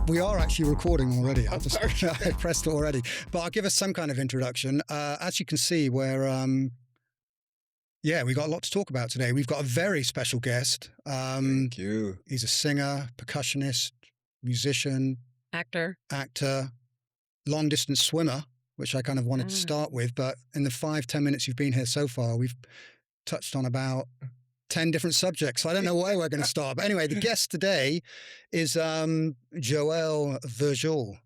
We are actually recording already. I pressed it already. But I'll give us some kind of introduction. As you can see, we got a lot to talk about today. We've got a very special guest. Thank you. He's a singer, percussionist, musician, actor, long-distance swimmer, which I kind of wanted to start with. But in the 5-10 minutes you've been here so far, we've touched on about 10 different subjects. I don't know where we're going to start. But anyway, the guest today is Joël Virgel.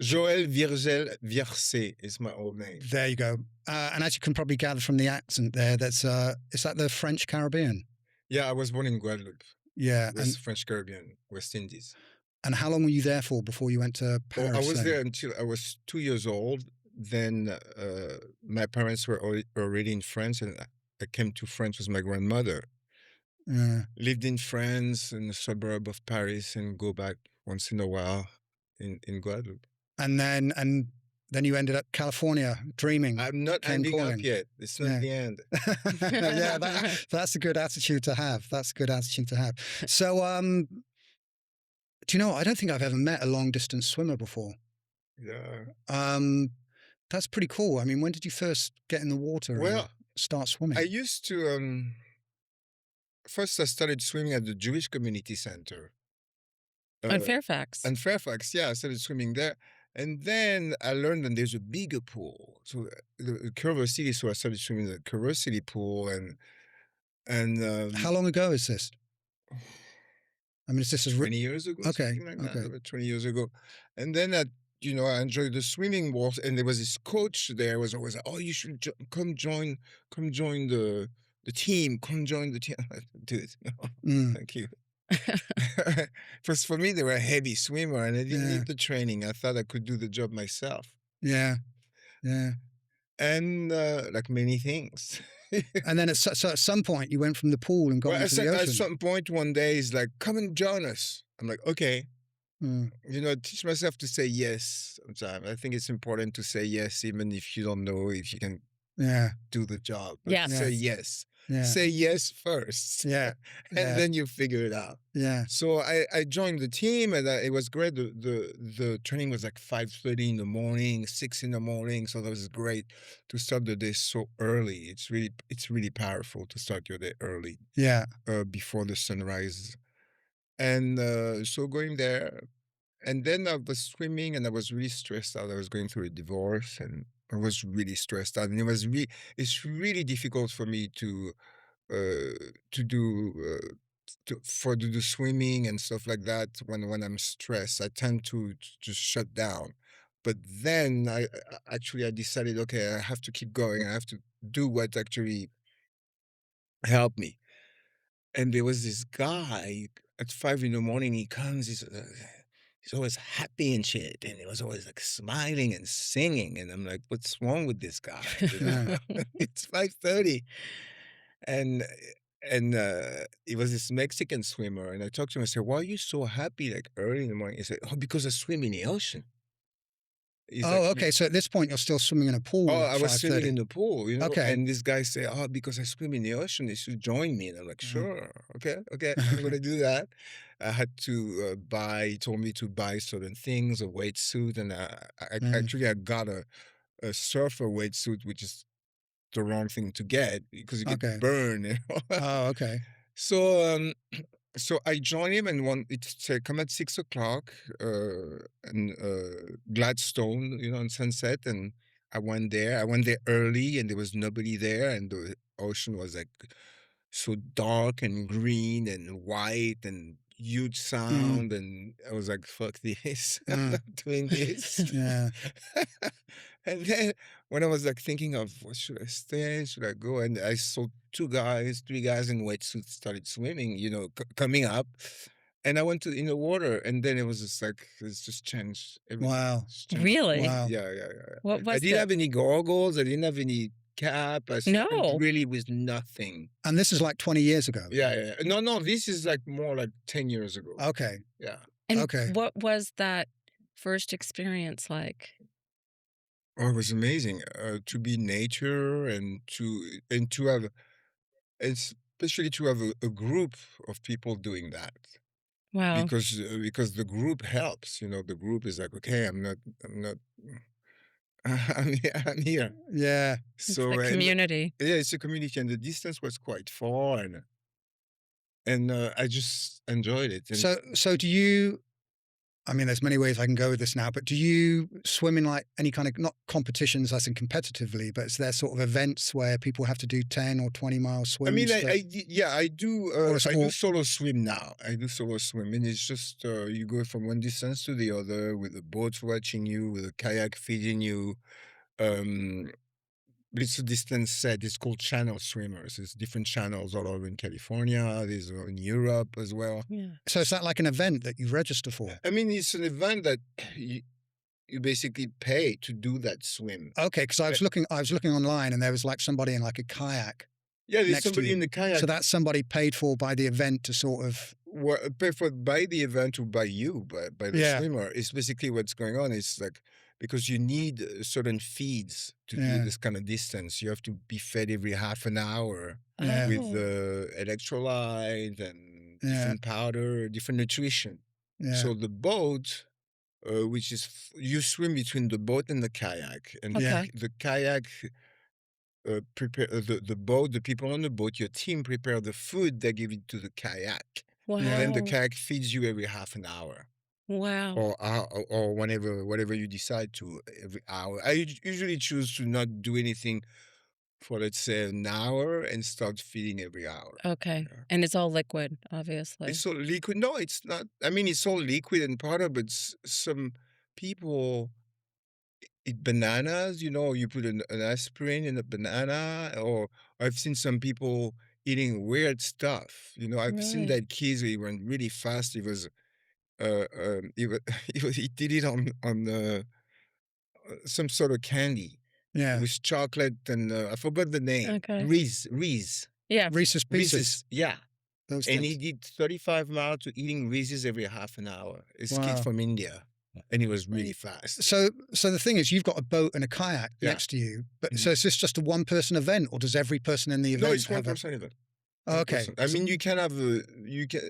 Joël Virgel Vierset is my old name. There you go. And as you can probably gather from the accent there, is that the French Caribbean? Yeah, I was born in Guadeloupe. Yeah. And French Caribbean, West Indies. And how long were you there for before you went to Paris? I was there until I was 2 years old. Then my parents were already in France, and I came to France with my grandmother. Lived in France in the suburb of Paris and go back once in a while in Guadeloupe. And then you ended up California, dreaming. I'm not ending up yet. It's not the end. Yeah, that's a good attitude to have. So, do you know what? I don't think I've ever met a long-distance swimmer before. Yeah. That's pretty cool. I mean, when did you first get in the water and start swimming? I used to... First, I started swimming at the Jewish Community Center. in Fairfax. In Fairfax, yeah. I started swimming there. And then I learned that there's a bigger pool. So the Culver City, so I started swimming in the Culver City pool. And how long ago is this? I mean, is this 20 years ago? Okay. Like that, about 20 years ago. And then I enjoyed the swimming walks, and there was this coach there was always like, oh, you should come join the team. Come join the team. Dude, no, thank you. Because for me, they were a heavy swimmer, and I didn't need the training. I thought I could do the job myself. Yeah. And like many things. And then at some point, you went from the pool and got into the ocean. At some point, one day, he's like, come and join us. I'm like, okay. Teach myself to say yes sometimes. I think it's important to say yes, even if you don't know if you can do the job. Yes. Say yes. Yeah. Say yes first. Yeah. And then you figure it out. Yeah. So I joined the team, and it was great. The training was like 5:30 in the morning, 6 in the morning. So that was great to start the day so early. It's really powerful to start your day early. Yeah. Before the sunrise. And so going there, and then I was swimming, and I was really stressed out. I was going through a divorce, and I was really stressed out. And it's really difficult for me to do swimming and stuff like that when I'm stressed. I tend to just shut down. But then I decided, okay, I have to keep going. I have to do what actually helped me. And there was this guy at 5 in the morning. He comes. He's always happy and shit, and he was always like smiling and singing. And I'm like, what's wrong with this guy? It's 5:30, and he was this Mexican swimmer. And I talked to him. I said, why are you so happy like early in the morning? He said, oh, because I swim in the ocean. Okay. So at this point, you're still swimming in a pool. Oh, I was swimming in the pool, Okay. And this guy said, oh, because I swim in the ocean, you should join me. And I'm like, sure. Okay, I'm going to do that. I had to he told me to buy certain things, a wetsuit. And I got a surfer wetsuit, which is the wrong thing to get because you get burned. Oh, okay. So I joined him, and it said, come at 6 o'clock in Gladstone, on Sunset. And I went there. I went there early, and there was nobody there. And the ocean was like so dark and green and white and huge sound. And I was like, fuck this, doing this. Yeah. And then when I was like thinking of, what should I stay? Should I go? And I saw 3 guys in wetsuits started swimming, coming up. And I went in the water, and then it was just like, it's just changed. Wow. Changed. Really? Wow. Yeah. What was I didn't have any goggles. I didn't have any cap. I really was nothing. And this is like 20 years ago. Yeah. No, this is like more like 10 years ago. Okay. Yeah. And Okay. what was that first experience like? Oh, it was amazing to be in nature and to have. especially to have a group of people doing that. Wow. Because the group helps, the group is like, okay, I'm not I'm here. Yeah. It's So the community. yeah, it's a community, and the distance was quite far, and I just enjoyed it. And So do you? I mean, there's many ways I can go with this now, but do you swim in like any kind of, not competitions as in competitively, but is there sort of events where people have to do 10 or 20-mile swims? I mean, that- I do. Or it's I all- do solo swim now. I do solo swim, and it's just you go from one distance to the other with a boat watching you, with a kayak feeding you. But it's a distance set. It's called channel swimmers. There's different channels all over in California. There's in Europe as well. Yeah. So is that like an event that you register for? I mean, it's an event that you basically pay to do that swim. Okay, because I was looking online, and there was like somebody in like a kayak. Yeah, there's Next to somebody you. in the kayak. So that's somebody paid for by the event to sort of. Pay for by the event or by you, by the Yeah. swimmer. It's basically what's going on. It's like, because you need certain feeds to Yeah. do this kind of distance. You have to be fed every half an hour Yeah. with Oh. electrolyte and Yeah. different powder, different nutrition. Yeah. So the boat, which is you swim between the boat and the kayak, and Okay. the kayak prepare the boat, the people on the boat, your team prepare the food, they give it to the kayak. Wow. And then the kayak feeds you every half an hour, Wow. or whatever you decide to, every hour. I usually choose to not do anything for, let's say, an hour, and start feeding every hour. Okay. Yeah. And it's all liquid, obviously. It's all liquid. No, it's not. I mean, it's all liquid and powder, but some people eat bananas. You put an aspirin in a banana, or I've seen some people eating weird stuff. I've seen Really? that kids, he went really fast. He was, he did it on some sort of candy Yeah. with chocolate, and I forgot the name. Okay. Reese. Yeah. Reese's Pieces. Reese's, yeah. Those And he things. did 35 miles to eating Reese's every half an hour. It's a kid Wow. from India, and he was really fast. So the thing is, you've got a boat and a kayak Yeah. next to you, but Mhm. so is this just a one-person event, or does every person in the event No, it's one have a? person event. Oh, One okay. person. I mean, you can have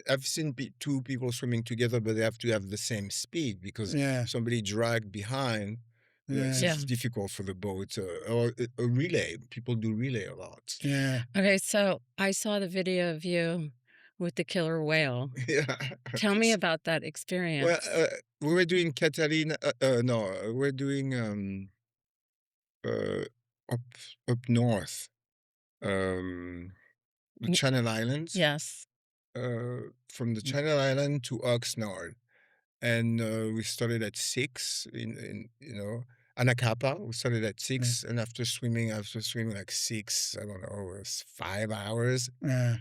I've seen two people swimming together, but they have to have the same speed, because Yeah. somebody dragged behind. Yeah. It's Yeah. difficult for the boat, or a relay. People do relay a lot. Yeah. Okay, so I saw the video of you with the killer whale. Yeah. Tell me about that experience. Well, we were doing Catalina. No, we're doing up north, the Mm. Channel Islands. Yes. From the Channel Island to Oxnard, and we started at 6 in Anacapa. We started at 6, and after swimming like 6, I don't know, it was 5 hours. Yeah.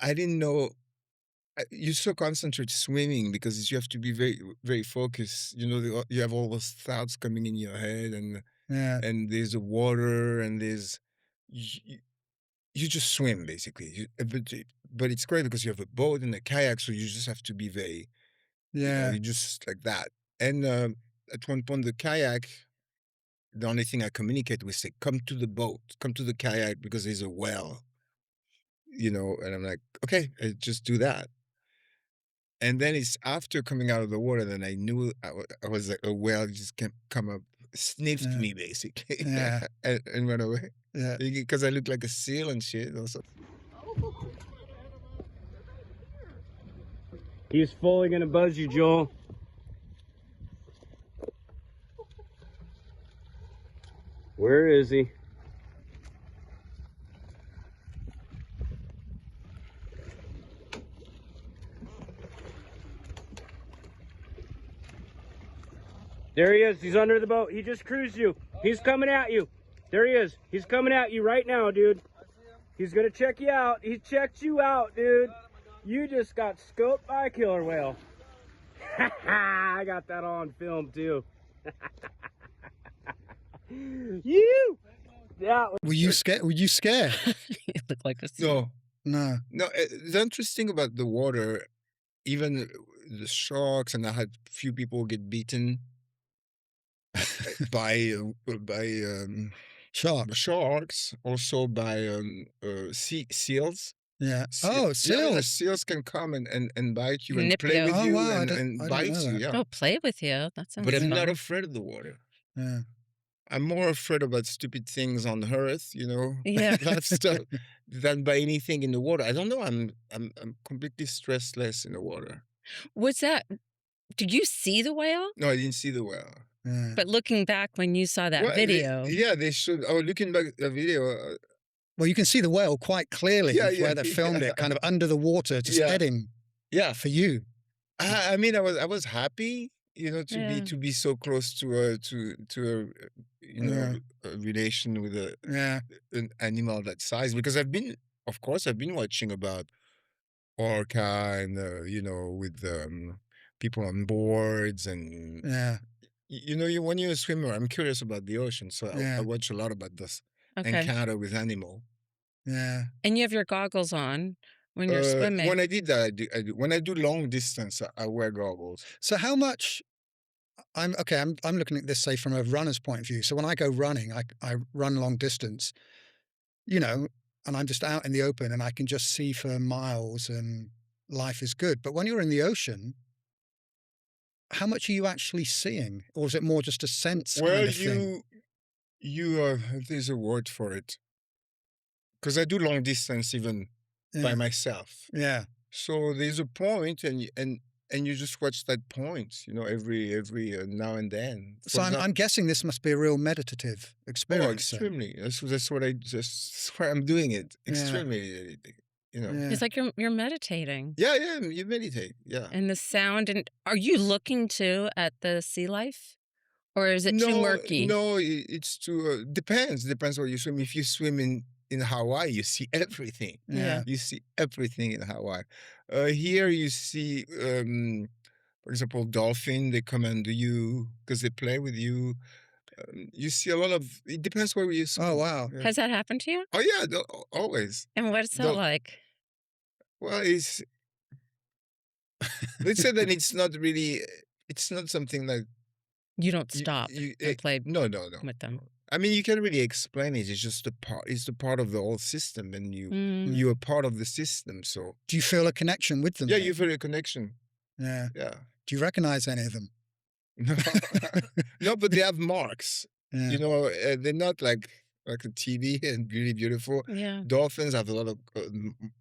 I didn't know. You so concentrate swimming, because you have to be very, very focused. You have all those thoughts coming in your head, Yeah. and there's the water, and there's you just swim basically. But it's great because you have a boat and a kayak, so you just have to be very, Yeah. you just like that. And at one point, the kayak, the only thing I communicate with, say, come to the boat, come to the kayak, because there's a well. And I'm like, okay, I just do that. And then it's after coming out of the water that I knew I was like, a whale just come up, sniffed Yeah. me basically, Yeah. and went away, Yeah. because I look like a seal and shit. Also. He's fully gonna buzz you, Joel. Where is he? There he is. He's under the boat. He just cruised you. He's coming at you. There he is. He's coming at you right now, dude. He's gonna check you out. He checked you out, dude. You just got scoped by a killer whale. I got that on film too. You. Yeah. Were you scared? You look like a seal. No, No. the interesting about the water, even the sharks, and I had few people get beaten by Shark. sharks, also by seals. Yeah. Seal- Oh, yeah, seals. seals can come and bite you and Nip play you. with Oh, you wow, I and didn't know bite you. that. Yeah, Oh, play with you. That sounds but I'm not fun. afraid of the water. Yeah. I'm more afraid about stupid things on Earth, Yeah. that stuff, than by anything in the water. I don't know. I'm completely stressless in the water. Was that? Did you see the whale? No, I didn't see the whale. Yeah. But looking back when you saw that Well, video, they should. Oh, looking back at the video. Well, you can see the whale quite clearly Yeah, where they filmed it, kind of under the water, just Yeah. heading Yeah, for you. I mean, I was happy, to Yeah. be so close to a Yeah. a relation with Yeah. an animal that size, because of course, I've been watching about orca and with people on boards and Yeah. when you're a swimmer, I'm curious about the ocean, so I Yeah. watch a lot about this okay. encounter with animal. Yeah. And you have your goggles on when you're swimming. When I did that, I do. When I do long distance, I wear goggles. So how much? I'm looking at this, say, from a runner's point of view. So when I go running, I run long distance, and I'm just out in the open and I can just see for miles and life is good. But when you're in the ocean, how much are you actually seeing? Or is it more just a sense Well, kind of thing? there's a word for it, because I do long distance even by Yeah. myself. Yeah. So there's a point, and you just watch that point, every now and then. For So example- I'm guessing this must be a real meditative Oh, experience. then. extremely. That's why I'm doing it. Yeah. Extremely, Yeah. It's like you're meditating. Yeah, you meditate. Yeah. And the sound, and are you looking too at the sea life? Or is it too murky? No, it's too depends. Depends where you swim. If you swim in Hawaii, you see everything. Yeah. You see everything in Hawaii. Here you see, for example, dolphin. They come under you because they play with you. You see a lot of. It depends where you swim. Oh, wow. Yeah. Has that happened to you? Oh yeah, always. And what's that Dol- like? Well, they said that it's not really. It's not something like You don't you, stop you, and play no. with them. I mean, you can't really explain it. It's just a part. It's a part of the whole system, and Mm. you're a part of the system. So Do you feel a connection with them? yeah, then? you feel a connection. Yeah. Yeah. Do you recognize any of them? No, no, but they have marks. Yeah. They're not like a TV and really beautiful. Yeah. Dolphins have a lot of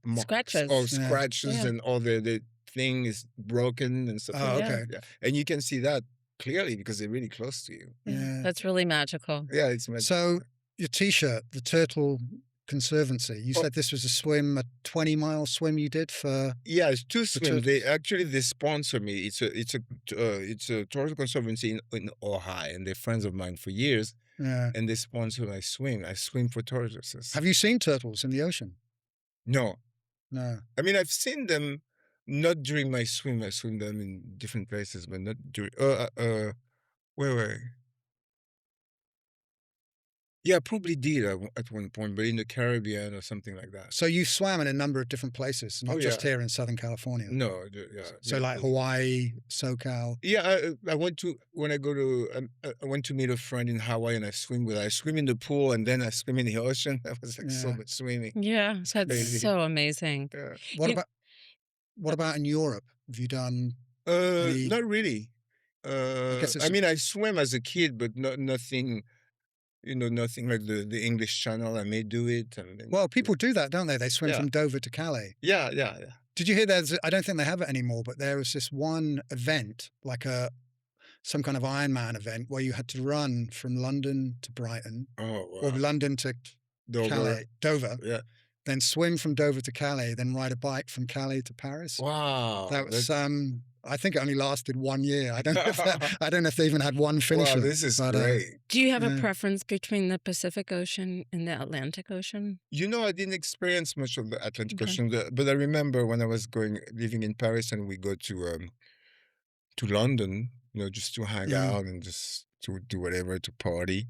marks Scratches. or Yeah. scratches, Yeah. and all the thing is broken and stuff. Oh, like Yeah. okay. that. Yeah, and you can see that clearly because they're really close to you. Yeah. That's really magical. Yeah, it's magic. So your T-shirt, the Turtle Conservancy, you Oh. said this was a 20-mile swim you did for. Yeah, it's two swims. turtles. They sponsor me. It's a turtle conservancy in Ohio, and they're friends of mine for years, Yeah. and they sponsor my swim. I swim for tortoises. Have you seen turtles in the ocean? No, No. I mean I've seen them, not during my swim. I swim them in different places, but not during. Where? Yeah, I probably did at one point, but in the Caribbean or something like that. So you swam in a number of different places, not Oh, just yeah. here in Southern California. No, yeah. So yeah, like Hawaii, SoCal. Yeah, I went to when I go to I went to meet a friend in Hawaii, and I swim with her. I swim in the pool and then I swim in the ocean. That was like so Yeah. much swimming. Yeah. That's crazy. so amazing. Yeah. What You- about what about in Europe? Have you done? Any- Not really. guess it's I a- mean, I swam as a kid, but nothing. Nothing like the English Channel. I may do it. And Well, people do that, don't they? They swim Yeah. from Dover to Calais. Yeah. Did you hear I don't think they have it anymore, but there was this one event, like some kind of Ironman event, where you had to run from London to Brighton Oh, or wow. London to Dover. Dover, Yeah. then swim from Dover to Calais, then ride a bike from Calais to Paris. Wow. That was that's- I think it only lasted 1 year. I don't know I don't know if they even had one finisher. Wow, this is but, great. Do you have Yeah. a preference between the Pacific Ocean and the Atlantic Ocean? I didn't experience much of the Atlantic Okay. Ocean, but I remember when I was living in Paris, and we go to London, just to hang Yeah. out and just to do whatever, to party.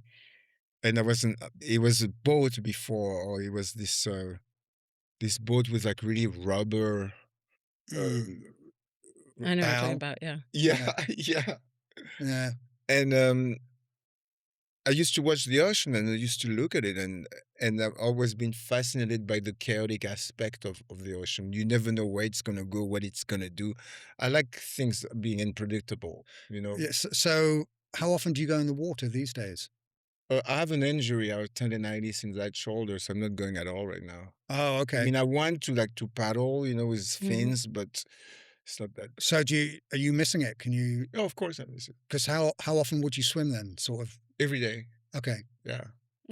And I wasn't. It was a boat before, or it was this boat with like really rubber. Mm. I know what you're Bow. talking about. Yeah. Yeah, yeah. Yeah. And I used to watch the ocean and I used to look at it, and I've always been fascinated by the chaotic aspect of the ocean. You never know where it's gonna go, what it's gonna do. I like things being unpredictable, you know. Yes. So how often do you go in the water these days? I have an injury. I have tendinitis in that shoulder, so I'm not going at all right now. Oh, I okay. mean, I want to like to paddle, you know, with fins, but it's not that. So are you missing it? Can you, Oh, of course I miss it because how often would you swim then? Sort of. every day. Okay. Yeah.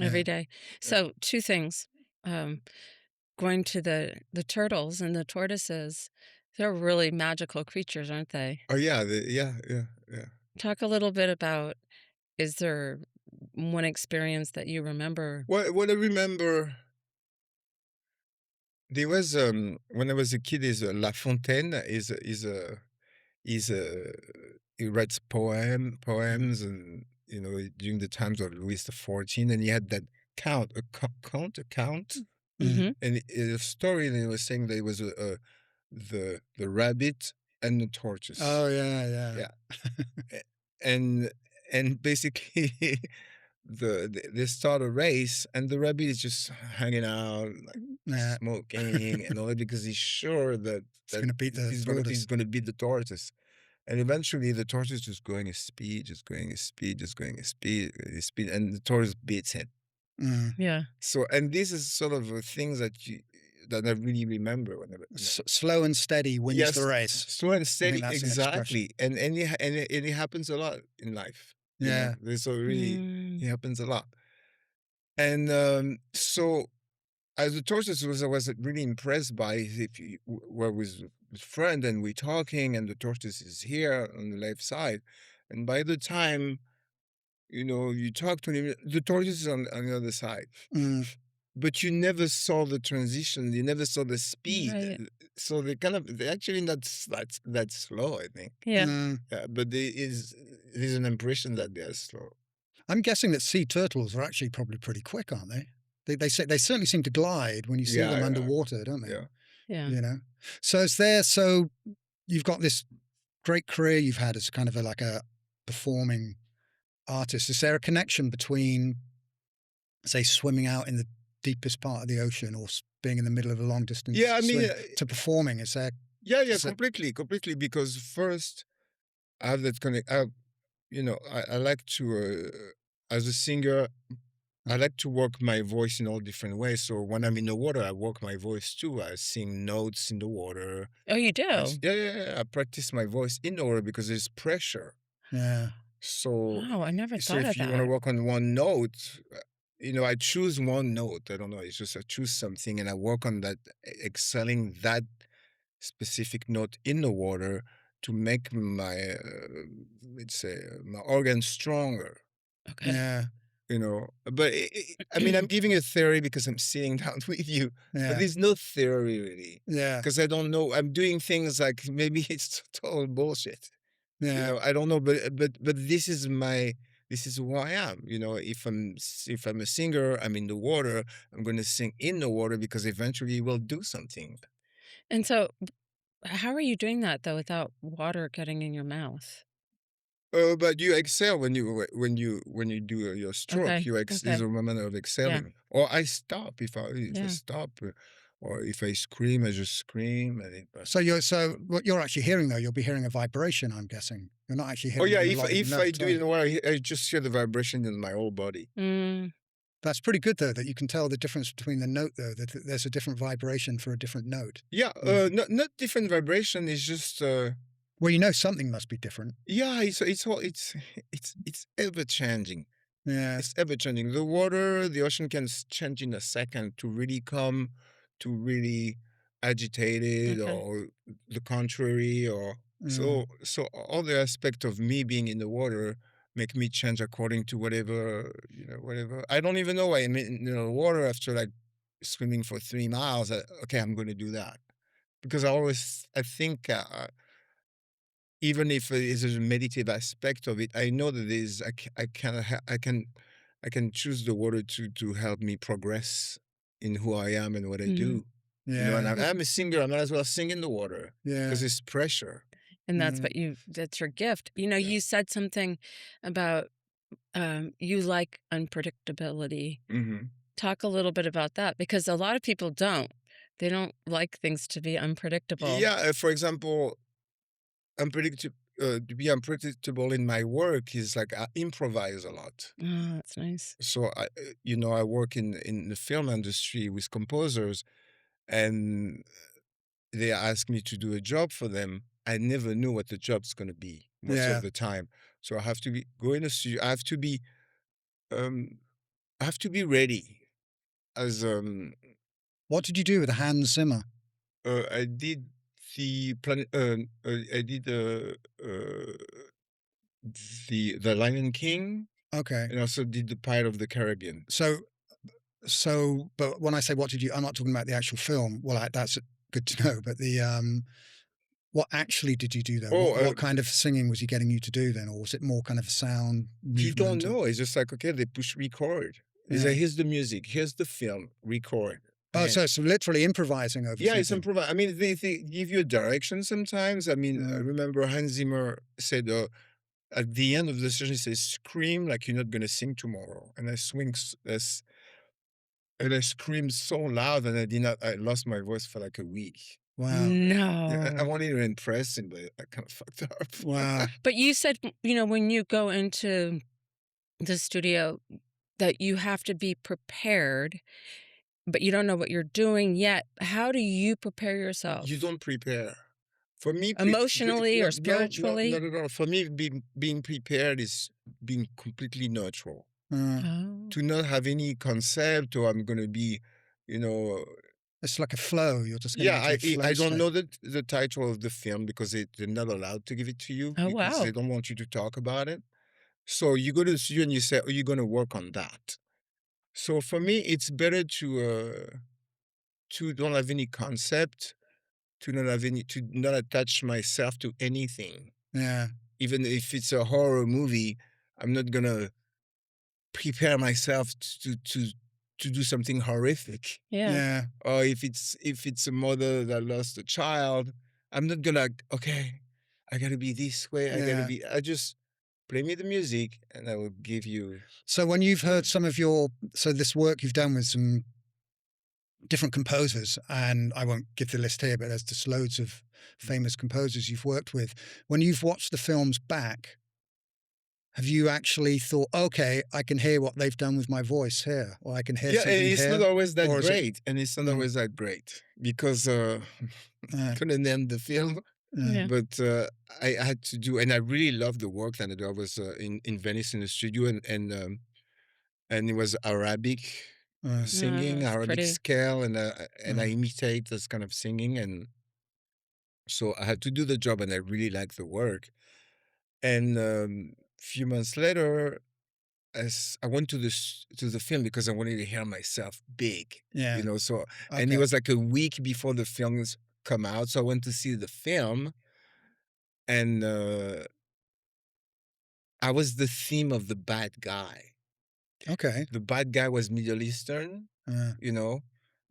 every day. So two things. Going to the turtles and the tortoises, they're really magical creatures, aren't they? Oh yeah. Yeah. Talk a little bit about, is there one experience that you remember? What I remember, there was when I was a kid, is La Fontaine he writes poems, and you know, during the times of Louis XIV, and he had that count, Mm-hmm. and a story, and he was saying that it was the rabbit and the tortoise. Oh yeah. Yeah. and basically they start a race, and the rabbit is just hanging out, like Yeah. smoking and all that, because he's sure that It's gonna beat the tortoise. he's gonna beat the tortoise. And eventually the tortoise just going his speed, just going his speed, and the tortoise beats him. Mm. Yeah. So, and this is sort of things that I really remember when Slow and steady wins the race. slow and steady, that's an expression. exactly. And it happens a lot in life. you know? Yeah. This really Mm. it happens a lot. And so, as the tortoise I was really impressed by, if you were with a friend and we're talking, and the tortoise is here on the left side, and by the time you talk to him, the tortoise is on the other side. Mm. But you never saw the transition. You never saw the speed. Right. So they're actually not that slow, I think. Yeah. Mm. But there's an impression that they're slow. I'm guessing that sea turtles are actually probably pretty quick, aren't they? They certainly seem to glide when you see them Yeah. underwater, don't they? Yeah. Yeah. You know. So you've got this great career you've had as kind of like a performing artist. Is there a connection between, say, swimming out in the deepest part of the ocean, or being in the middle of a long distance Yeah, I mean, swim, to performing? Is there? yeah, So- completely. Because first, I have that connect. I like to, as a singer, I like to work my voice in all different ways. So when I'm in the water, I work my voice too. I sing notes in the water. Oh, you do? Yeah. I practice my voice in the water because there's pressure. Yeah. So, Wow, I never so thought if of you want to that. work on one note, I choose one note. I don't know. It's just I choose something and I work on that, excelling that specific note in the water to make my, let's say, my organ stronger. Okay. Yeah. But I mean, I'm giving a theory because I'm sitting down with you, but Yeah. there's no theory really, Yeah. because I don't know. I'm doing things like maybe it's total bullshit. Yeah. I don't know, but this is who I am. If I'm a singer, I'm in the water. I'm going to sing in the water because eventually we'll do something. And so, how are you doing that though without water getting in your mouth? But you exhale when you do your stroke. Okay, There's okay. a moment of exhaling, or I stop if I Yeah. stop, or if I scream, I just scream. So what you're actually hearing though, you'll be hearing a vibration. I'm guessing you're not actually hearing. Oh yeah, the if melodic I note, do are it you? in the water, I just hear the vibration in my whole body. Mm. That's pretty good though, that you can tell the difference between the note though. That there's a different vibration for a different note. Yeah, not different vibration. It's just Well, you know something must be different. yeah. It's ever changing. Yeah. It's ever changing. The ocean can change in a second to really come, to really agitated, Okay. or the contrary, or so all the aspect of me being in the water make me change according to whatever. I don't even know why I'm in the water after like swimming for 3 miles. Okay, I'm going to do that because I think. Even if there's a meditative aspect of it, I know that I can choose the water to help me progress in who I am and what I do. Yeah. And I'm a singer. I might as well sing in the water Yeah. because it's pressure. And that's your gift. You said something about you like unpredictability. Mhm. Talk a little bit about that because a lot of people don't. They don't like things to be unpredictable. Yeah, for example, to be unpredictable in my work is like I improvise a lot. Oh, that's nice. So I work in the film industry with composers, and they ask me to do a job for them. I never know what the job's going to be most Yeah. of the time. So I have to go in a studio. Um, I have to be ready. As What did you do with Hans Zimmer? I did the planet. I did the Lion King, Okay. and also did the Pirate of the Caribbean. So, but when I say what did you, I'm not talking about the actual film. Well, that's good to know. But what actually did you do though? Oh, What kind of singing was he getting you to do then, or was it more kind of sound You don't movement? know. It's just like, okay, they push record. It's Yeah. like, here's the music, here's the film, record. Oh, And- so it's literally improvising over. yeah, it's something. improvise. I mean, they give you a direction sometimes. I mean, I Yeah. remember Hans Zimmer said at the end of the session, he says, "Scream like you're not gonna sing tomorrow." And I and I screamed so loud, and I lost my voice for like a week. Wow. No. Yeah, I wanted to impress him, but I kind of fucked up. Wow. But you said, when you go into the studio that you have to be prepared, but you don't know what you're doing yet. How do you prepare yourself? You don't prepare. For me, Emotionally or no, spiritually? not at all. For me, being prepared is being completely neutral. Oh. To not have any concept, or I'm going to be, It's like a flow. You're just going yeah. to I don't know the title of the film because they're not allowed to give it to you Oh, because wow. they don't want you to talk about it. So you go to the studio and you say, "Oh, you're going to work on that." So for me, it's better to don't have any concept, to not attach myself to anything. Yeah. Even if it's a horror movie, I'm not gonna prepare myself to do something horrific. Yeah. Yeah. Or if it's a mother that lost a child, I'm not gonna, okay, I gotta be this way. I just play me the music and I will give you. So when you've heard some of this work you've done with some different composers, and I won't give the list here, but there's just loads of famous composers you've worked with. When you've watched the films back, have you actually thought, okay, I can hear what they've done with my voice here, or I can hear Yeah, something and it's here? not always that Or is it- great, and it's not always that great because couldn't end the film. Yeah. But I had to do, and I really loved the work that I did. I was in Venice in the studio, and it was Arabic singing, that's Arabic pretty. scale, and I imitate this kind of singing, and so I had to do the job, and I really liked the work. And few months later, as I went to the film because I wanted to hear myself big, Yeah. So and it Okay. was like a week before the films come out, so I went to see the film, and I was the theme of the bad guy. Okay. The bad guy was Middle Eastern, and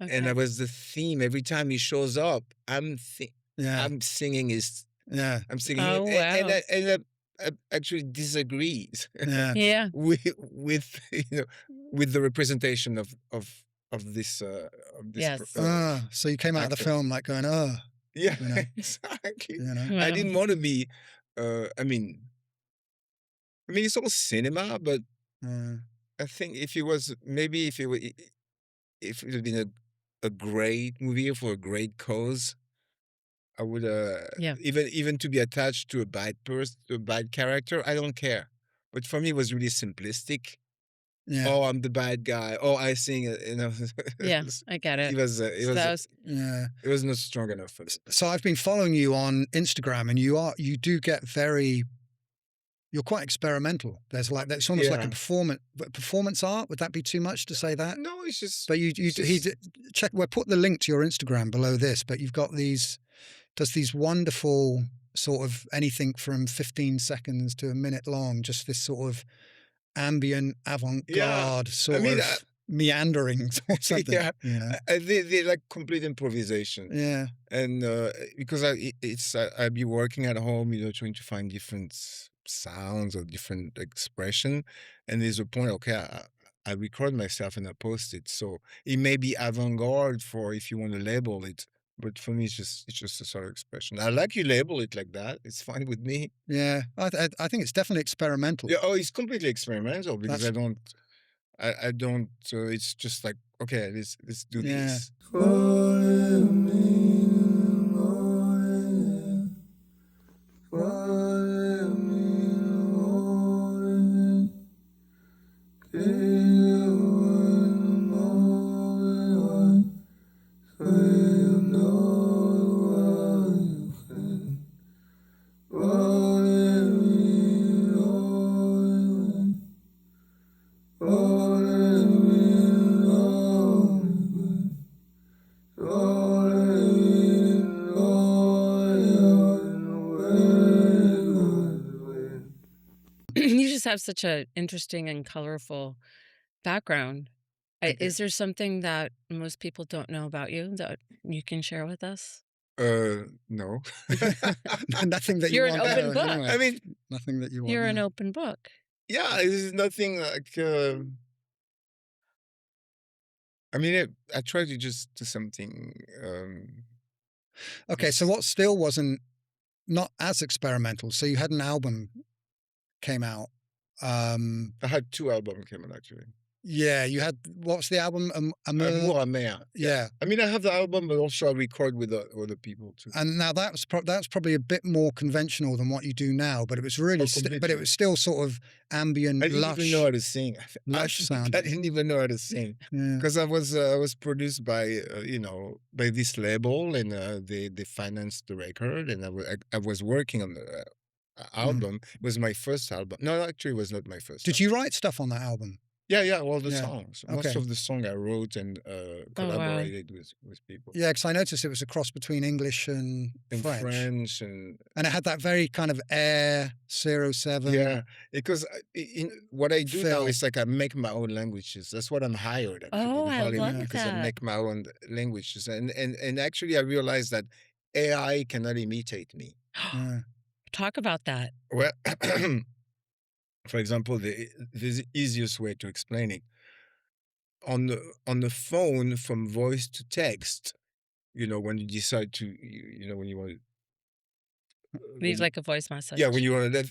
Okay. I was the theme. Every time he shows up, Yeah. I'm singing his. Yeah. I'm singing, Oh, and wow. I actually disagrees Yeah. Yeah. with with the representation of this Yes. So you came out of the actor. film like going, oh, Yeah, you know. exactly. I Wow. didn't want to be. I mean, it's all cinema, but I think if it had been a great movie for a great cause, I would Yeah. even to be attached to a bad person, to a bad character, I don't care. But for me, it was really simplistic. yeah. Oh, I'm the bad guy. Oh, I sing. Yeah. I get it. It was So that was- Yeah. it was not strong enough for me. So I've been following you on Instagram, and you do get you're quite experimental. There's like, that's almost like a Yeah. performance art. Would that be too much to say that? No, it's just. But just- check. We'll put the link to your Instagram below this. But you've got these wonderful sort of anything from 15 seconds to a minute long. Just this sort of ambient avant-garde sort mean, of meanderings or something. Yeah. You know? They like complete improvisation. Yeah. And because I'd be working at home, trying to find different sounds or different expression, and there's a point. Okay, I record myself and I post it. So it may be avant-garde for if you want to label it, but for me, it's just a sort of expression. I like you label it like that. It's fine with me. Yeah, I think it's definitely experimental. Yeah. Oh, it's completely experimental because That's- I don't. So it's just like, okay, let's do Yeah. this. You just have such an interesting and colorful background. Thank you. Is there something that most people don't know about you that you can share with us? No. Nothing that you You're an want to open know, book. anyway. I mean, Nothing that you want. You're to an know. open book. yeah, there's nothing like. I mean, I try to just do something. Okay, so what still wasn't not as experimental? So you had an album came out. I had 2 albums coming actually. Yeah, you had what's the album? Amour Amer. Yeah, I mean, I have the album, but also I record with other people too. and now that's probably a bit more conventional than what you do now, but it was really, but completely. it was still sort of ambient, I didn't lush. even know how to sing. lush sound. I didn't even know how to sing Yeah. because I was produced by by this label, and they financed the record, and I was working on the album. It was my first album. No, actually, it was not my first. Did you write stuff on that album? Yeah, all the Yeah. songs. Most Okay. of the song I wrote and collaborated with people. Yeah, because I noticed it was a cross between English and In French and it had that very kind of Air 07. yeah, because in what I do now Phil. is like I make my own languages. That's what I'm hired actually Oh, in I Parliament, love because I that. make my own languages, and actually I realized that AI cannot imitate me. Yeah. Talk about that. Well, for example, the easiest way to explain it on the phone from voice to text. When you decide to, when you want to. Leave like a voice message. Yeah, when you want to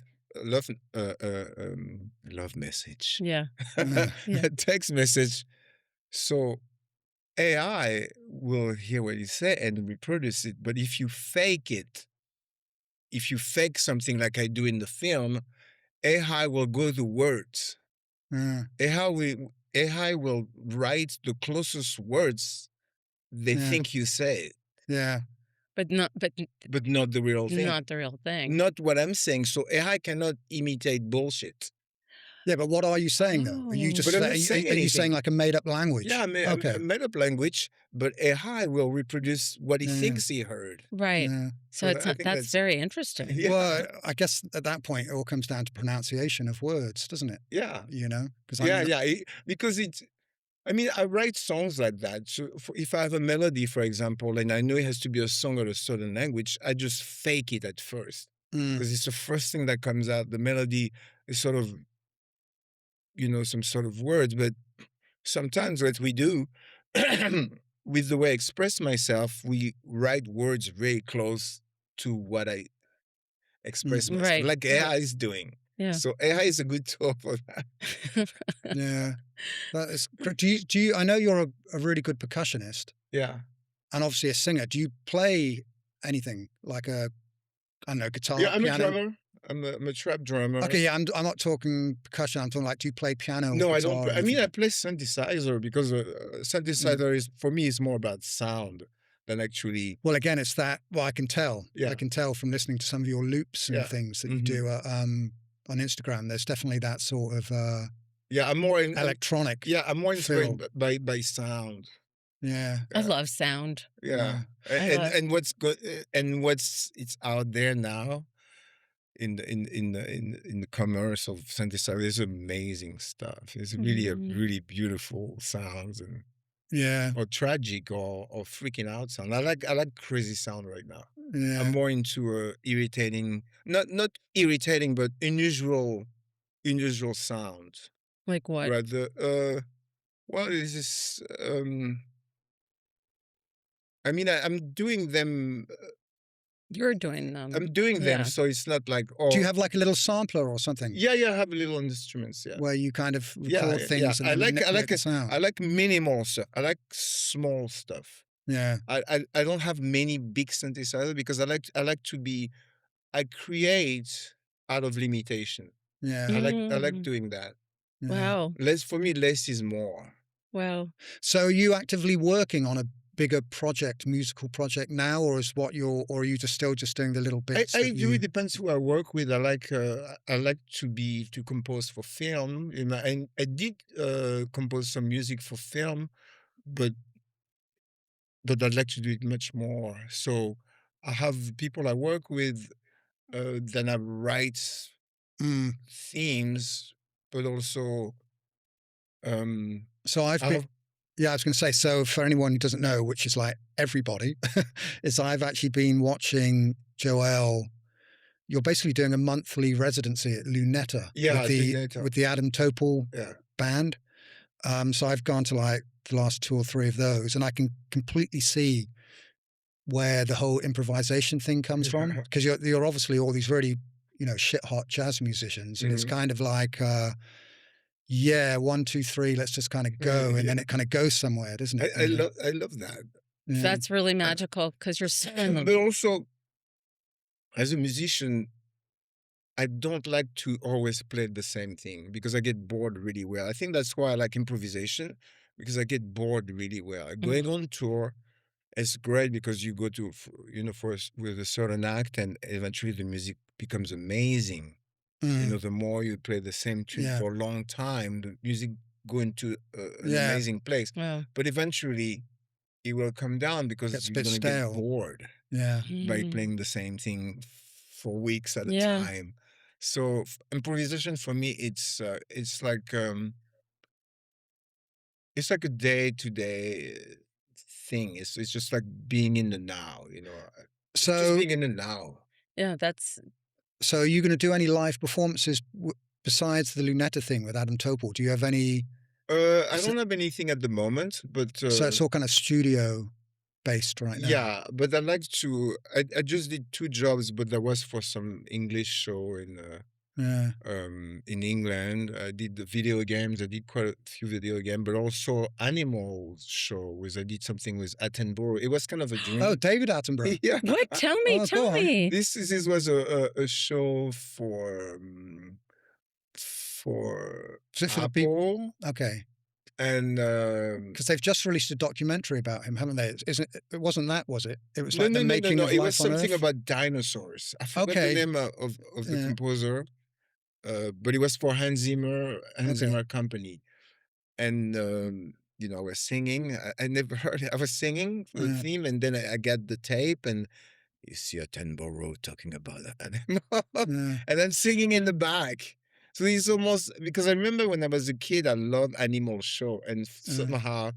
love message. Yeah. Yeah. A text message. So AI will hear what you say and reproduce it. But if you fake it, if you fake something like I do in the film, AI will go to words. Yeah. AI will write the closest words they Yeah. think you say, Yeah. But not the real thing. not the real thing. Not what I'm saying. So AI cannot imitate bullshit. Yeah, but what are you saying though? Are you Oh. just But I'm not are saying you anything. saying like a made up language? Yeah, Okay. I made up language, but AI will reproduce what he Yeah. thinks he heard. Right. Yeah. So So it's I not, think that's that's- very interesting. Yeah. Well, I guess at that point it all comes down to pronunciation of words, doesn't it? Yeah. Because Because I write songs like that. So if I have a melody, for example, and I know it has to be a song or a certain language, I just fake it at first. Because it's the first thing that comes out. The melody is sort of, some sort of words. But sometimes what we do, with the way I express myself, we write words very close to what I express myself, Right. like AI is doing. Yeah. So AI is a good tool for that. yeah, that is. Do you? I know you're a really good percussionist Yeah. and obviously a singer. Do you play anything like guitar, Yeah, I'm piano? a drummer. I'm a trap drummer. Okay, yeah, I'm not talking percussion. I'm talking like, do you play piano? or No, I guitar don't. or I mean, anything? I play synthesizer because synthesizer is, for me, is more about sound than actually. Well, again, it's that. Well, I can tell. Yeah. I can tell from listening to some of your loops and Yeah. things that you Mhm. do on Instagram. There's definitely that sort of Yeah, I'm more in. electronic. Yeah, I'm more inspired feel. by sound. Yeah. I love sound. Yeah, love- and what's good and it's out there now in the commerce of synthesizer is amazing stuff. It's really a Mhm. really beautiful sounds and Yeah. or tragic or freaking out sound. I like crazy sound right now. Yeah. I'm more into irritating, not irritating, but unusual sounds. Like what? Rather, what is this? I mean, I'm doing them. You're doing them. I'm doing them, Yeah. so it's not like Do you have like a little sampler or something yeah, I have little instruments. Yeah, where you kind of yeah, record things and I then like manipulate the sound? I like minimal stuff. I like small stuff. Yeah. I don't have many big synthesizers because I like to be. I create out of limitation. Yeah. I like doing that. Yeah. Wow. For me, less is more. Wow. So are you actively working on a bigger project, musical project now, or or are you still just doing the little bits? I do. It depends who I work with. I like to compose for film. And I did compose some music for film, but I'd like to do it much more. So I have people I work with. Then I write themes, but also. So I've been. Yeah, I was going to say, so for anyone who doesn't know, which is like everybody, is I've actually been watching Joel. You're basically doing a monthly residency at Lunetta with the Adam Topol band. So I've gone to like the last 2 or 3 of those, and I can completely see where the whole improvisation thing comes from, because you're obviously all these really, shit hot jazz musicians, and it's kind of like. 1, 2, 3, let's just kind of go, and then it kind of goes somewhere, doesn't it? I love that. Yeah. That's really magical because you're singing. But also, as a musician, I don't like to always play the same thing because I get bored really well. I think that's why I like improvisation, because I get bored really well. Going on tour is great because you go to, with a certain act, and eventually the music becomes amazing. The more you play the same tune for a long time, the music go into an amazing place. Wow. But eventually, it will come down because you're going to get bored by playing the same thing for weeks at a time. So improvisation for me, it's like a day-to-day thing. It's just like being in the now. So just being in the now. Yeah, that's. So are you going to do any live performances besides the Lunetta thing with Adam Topol? Do you have any? I don't have anything at the moment, but so it's all kind of studio based right now. Yeah, but I like to. I just did 2 jobs, but that was for some English show in England. I did the video games. I did quite a few video games, but also animal show. I did something with Attenborough. It was kind of a dream. Oh, David Attenborough. Yeah. What? Tell me. Tell me. This was a show for Apple. Okay. And because they've just released a documentary about him, haven't they? It wasn't that, was it? It was like no, the making of it Life was on something Earth? about dinosaurs. I forgot the name of the composer, but it was for Zimmer company. And I was singing. I never heard it. I was singing for the theme, and then I got the tape, and you see Attenborough talking about that, and I'm singing in the back. So it's almost, because I remember when I was a kid, I loved animal show, and somehow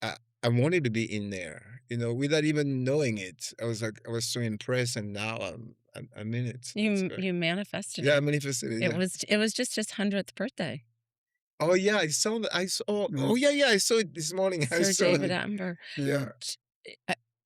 I wanted to be in there, without even knowing it. I was so impressed, and now I'm in it. You manifested it. Yeah, I manifested it. It was just his 100th birthday. Oh yeah, I saw. Oh yeah, I saw it this morning. Sir David Attenborough. Yeah.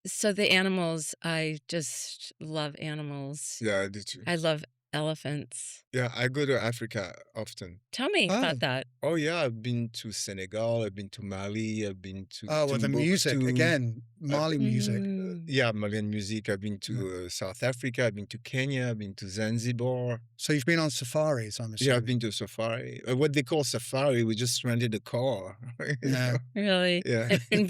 So the animals, I just love animals. Yeah, I did too. I love elephants. Yeah, I go to Africa often. Tell me about that. Oh yeah, I've been to Senegal, I've been to Mali, I've been to the music again, Mali music. Yeah, Malian music. I've been to South Africa, I've been to Kenya, I've been to Zanzibar. So you've been on safaris, I'm assuming. Yeah, I've been to safari. What they call safari, we just rented a car. Really? Yeah. And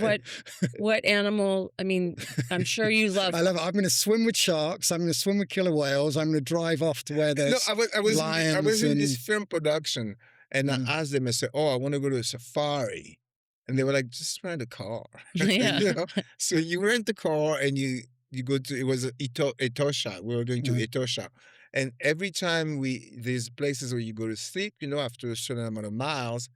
what animal? I mean, I'm sure you love. I love it. I'm going to swim with sharks. I'm going to swim with killer whales. I'm going to drive off to where there's lions. I was in this film production, and I asked them, I said, "Oh, I want to go to a safari," and they were like, "Just rent a car." Yeah. So you rent the car, and you go to. It was Etosha. We were going to Etosha, and every time there's places where you go to sleep. After a certain amount of miles,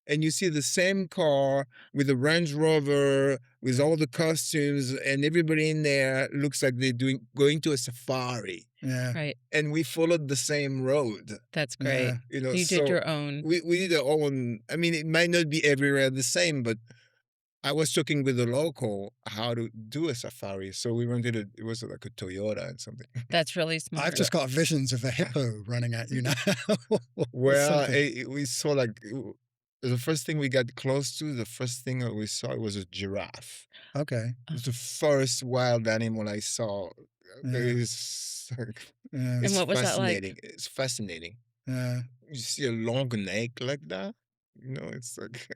and you see the same car with the Range Rover, with all the costumes, and everybody in there looks like they're going to a safari. Yeah. Right. And we followed the same road. That's great. Yeah. You know, You did your own. we did our own. I mean, it might not be everywhere the same, but I was talking with the local how to do a safari. So we rented it was like a Toyota and something. That's really smart. I've just got visions of a hippo running at you now. Or Well, something. we saw like the first thing we got close to, the first thing we saw was a giraffe. Okay. It was the first wild animal I saw. Yeah. It's, Yeah. it's And what was that like? fascinating. It's fascinating. Yeah. You see a long neck like that, you know, it's like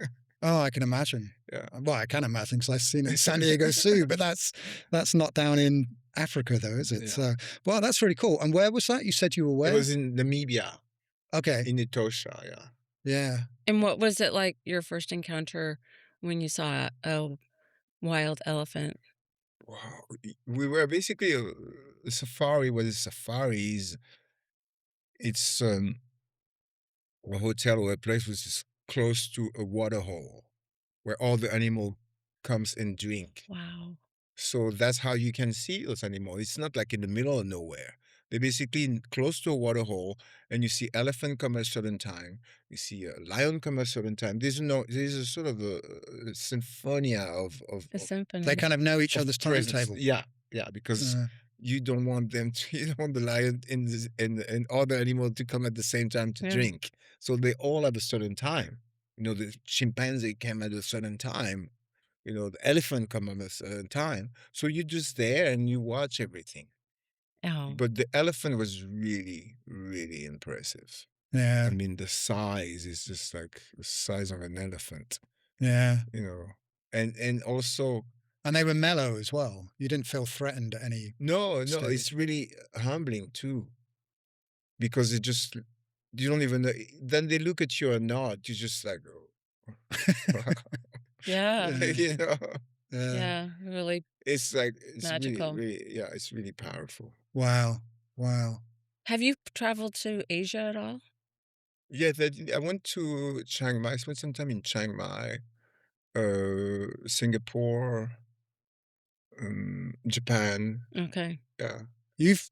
Oh, I can imagine. yeah. Well, I can imagine because I've seen it in San Diego Zoo, but that's not down in Africa, though, is it? Yeah. So, well, that's really cool. And where was that? You said you were where? It was in Namibia, Okay. in Etosha, yeah. Yeah. And what was it like your first encounter when you saw a wild elephant? Wow. We were basically a safari. What is safaris? It's a hotel or a place which is close to a water hole where all the animal comes and drink. Wow. So that's how you can see those animals. It's not like in the middle of nowhere. They're basically close to a water hole, and you see elephant come at a certain time. You see a lion come at a certain time. There's a sort of a symphonia of A symphony. They kind of know each of other's presence. timetable. Yeah, because you don't want them to, you don't want the lion and other animals to come at the same time to Yeah. drink. So they all have a certain time. You know, the chimpanzee came at a certain time. You know, the elephant come at a certain time. So you're just there and you watch everything. Oh. But the elephant was really, really impressive. Yeah. I mean, the size is just like the size of an elephant, Yeah. you know. And also, And they were mellow as well. You didn't feel threatened at any. no, Stage. it's really humbling too. Because it just, you don't even know. Then they look at you or not, you just like, Yeah. you know, Yeah. Really it's like, it's magical. really, yeah, it's really powerful. Wow. Wow. Have you traveled to Asia at all? Yeah, I went to Chiang Mai. I spent some time in Chiang Mai, Singapore, Japan. Okay. Yeah, You've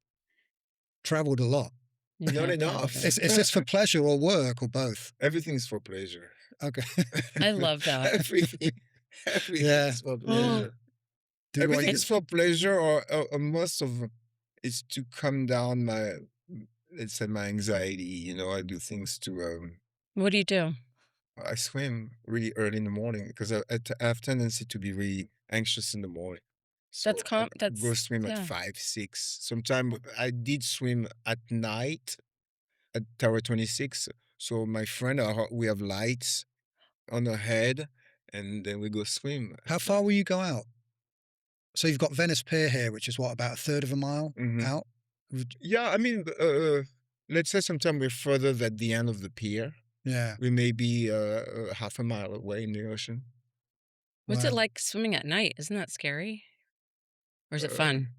traveled a lot. You not have enough. traveled. Is this for pleasure or work or both? Everything's for pleasure. Okay. I love that. Everything Yeah. is for pleasure. Do what Everything you- is for pleasure, or most of it's to calm down my, let's say, my anxiety. You know, I do things to. What do you do? I swim really early in the morning because I have tendency to be really anxious in the morning. That's So I go that's swim at yeah. 5, 6. Sometimes I did swim at night at Tower 26. So my friend, we have lights on our head, and then we go swim. How far will you go out? So you've got Venice Pier here, which is what, about a third of a mile Mhm. out? Yeah, I mean, let's say sometimes we're further at the end of the pier. Yeah. We may be half a mile away in the ocean. What's it Wow. like swimming at night? Isn't that scary? Or is it Uh, fun?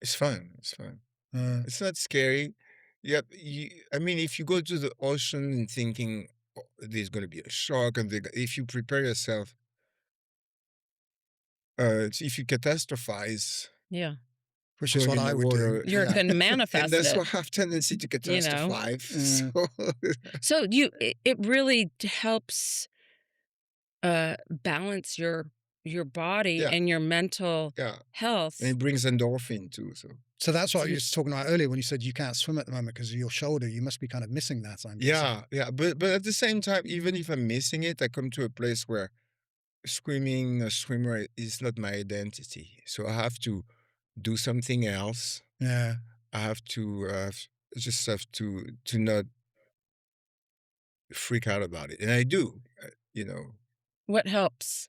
It's fun. It's fun. Uh, It's not scary. Yep. I mean, if you go to the ocean and thinking "Oh, there's going to be a shark, and if you prepare yourself, if you catastrophize, Yeah. which is going what in I the would water, do. You're Yeah. going to manifest and that's it. why I have tendency to You know? catastrophize. So it really helps balance your body Yeah. and your mental Yeah, health. and it brings endorphin too. So that's what So you were talking about earlier when you said you can't swim at the moment because of your shoulder. You must be kind of missing that. I'm guessing. Yeah. But at the same time, even if I'm missing it, I come to a place where swimming, a swimmer is not my identity. So I have to do something else. Yeah. I have to just have to not freak out about it, and I do. You know, What helps?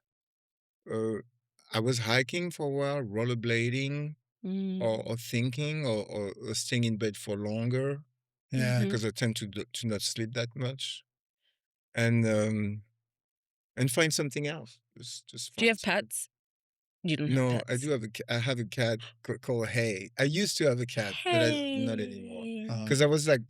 I was hiking for a while, rollerblading, Mm. or thinking, or staying in bed for longer Yeah. Mhm. because I tend to not sleep that much, and find something else. Just Do you find have pets? You don't No, have I pets. do have I have a cat called Hay. I used to have a cat, but not anymore. Hey. Um, Because I was like,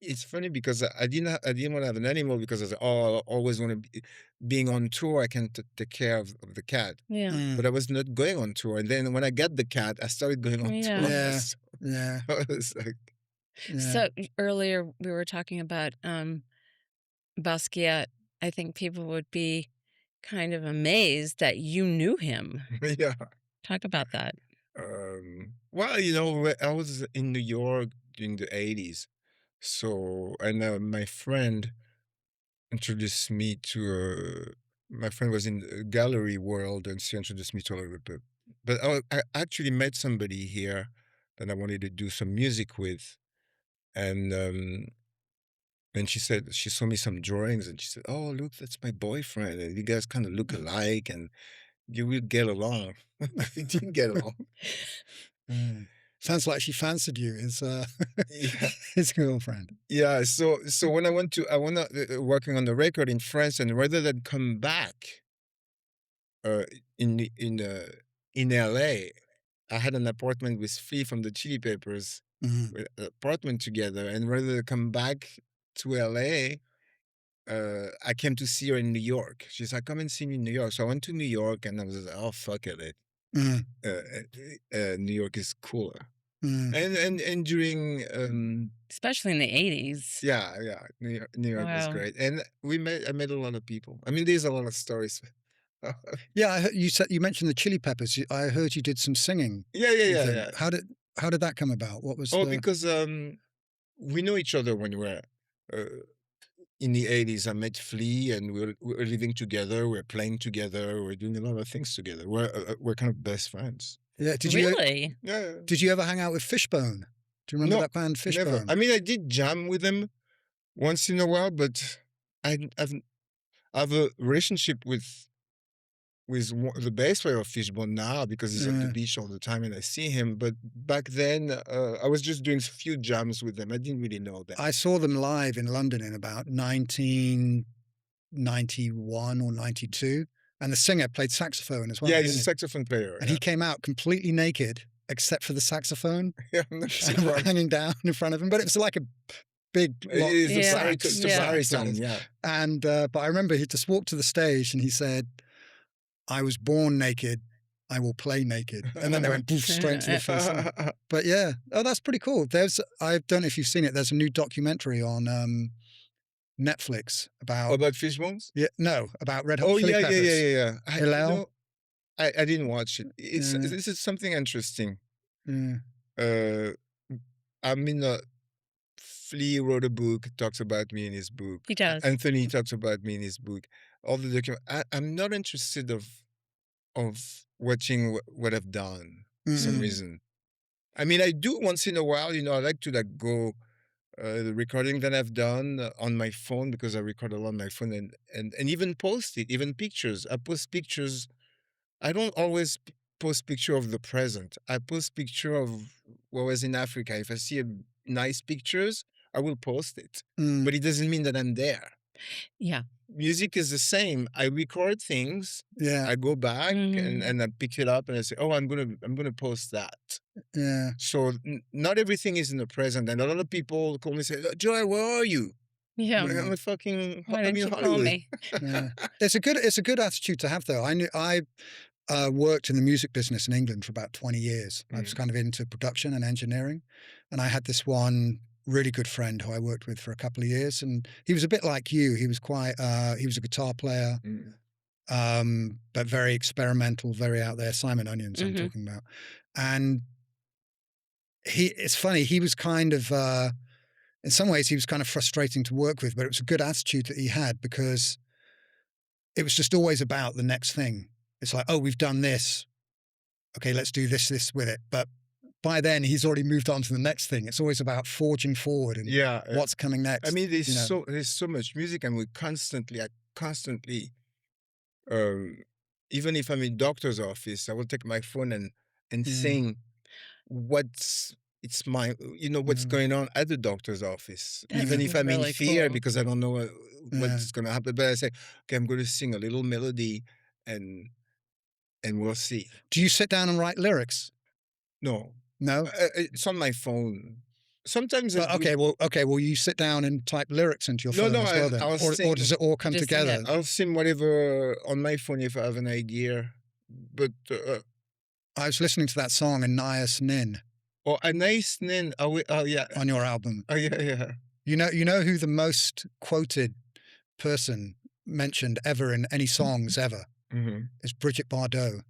it's funny because I didn't want to have an animal because I was I always want to being on tour. I can take care of the cat, Yeah. but I was not going on tour. And then when I got the cat, I started going on Yeah. tour. Yeah. So Yeah. I was like, Yeah. So earlier we were talking about Basquiat. I think people would be kind of amazed that you knew him. yeah. Talk about that. Well, I was in New York during the 80s. So, and my friend introduced me to, my friend was in the gallery world and she introduced me to a lot of people. But I actually met somebody here that I wanted to do some music with. And she said, she saw me some drawings and she said, "Oh, look, that's my boyfriend. And you guys kind of look alike and you will get along." We didn't get along. Sounds like she fancied you as Yeah. his girlfriend. Yeah, so when I went working on the record in France, and rather than come back in LA, I had an apartment with Flea from the Chili Peppers, an apartment together, and rather than come back to LA, I came to see her in New York. She's like, "Come and see me in New York." So I went to New York, and I was like, "Oh, fuck it, New York is cooler." And during Especially in the 80s. yeah, New York was Wow. great, and I met a lot of people. I mean, there's a lot of stories. Yeah, I heard, you mentioned the Chili Peppers. I heard you did some singing. Yeah. with them. How did that come about? What was the... Because we know each other when we were in the 80s. I met Flea, and we were living together. We were playing together. We were doing a lot of things together. We're kind of best friends. Yeah, Really? Yeah. Did you ever hang out with Fishbone? Do you remember No, that band Fishbone? Never. I mean, I did jam with them once in a while, but I have a relationship with the bass player of Fishbone now because he's at the beach all the time and I see him. But back then, I was just doing a few jams with them. I didn't really know that. I saw them live in London in about 1991 or 92, and the singer played saxophone as well. Yeah, didn't he's a he? saxophone player. And he came out completely naked except for the saxophone Yeah, I'm not and surprised. hanging down in front of him. But it was like a big lot It is Yeah. a Yeah. baritone, yeah. And but I remember he just walked to the stage and he said, "I was born naked. I will play naked." And then they went poof, straight into the first song. But yeah, that's pretty cool. I don't know if you've seen it. There's a new documentary on Netflix about About Fishbones? about Red Hot Oh, Chili yeah. Peppers. I didn't watch it. Yeah. This is something interesting. Yeah. I mean, Flea wrote a book, talks about me in his book. He does. Anthony talks about me in his book. All the I'm not interested of watching what I've done for some reason. I mean, I do once in a while. I like to go the recording that I've done on my phone because I record a lot on my phone and even post it, even pictures. I post pictures. I don't always post picture of the present. I post picture of what was in Africa. If I see nice pictures, I will post it. But it doesn't mean that I'm there. Yeah. Music is the same. I record things. Yeah. I go back and I pick it up and I say, "Oh, I'm gonna post that." Yeah. So not everything is in the present. And a lot of people call me and say, "Joel, where are you?" Yeah. I'm a fucking. Why I'm didn't in you call Hollywood. me? Yeah. It's a good attitude to have, though. I worked in the music business in England for about 20 years. I was kind of into production and engineering, and I had this one really good friend who I worked with for a couple of years, and he was a bit like you. He was he was a guitar player, but very experimental, very out there. Simon Onions, I'm talking about. And it's funny. He was kind of, in some ways, he was kind of frustrating to work with, but it was a good attitude that he had because it was just always about the next thing. It's like, "Oh, we've done this. Okay, let's do this with it." But by then, he's already moved on to the next thing. It's always about forging forward and what's coming next. I mean, there's so much music, and I constantly, even if I'm in doctor's office, I will take my phone and sing what's going on at the doctor's office. That's even if I'm really in fear cool. because I don't know what's going to happen, but I say, "Okay, I'm going to sing a little melody, and we'll see." Do you sit down and write lyrics? No. No? It's on my phone. sometimes I But do. okay, well, you sit down and type lyrics into your No, phone no, as well then, I'll or sing. does it all come Just sing together? it. I'll sing whatever on my phone if I have an idea. But I was listening to that song, Anais Nin, or Anais Nin. Oh yeah. on your album. Oh yeah. You know who the most quoted person mentioned ever in any songs ever Mm-hmm. is Brigitte Bardot.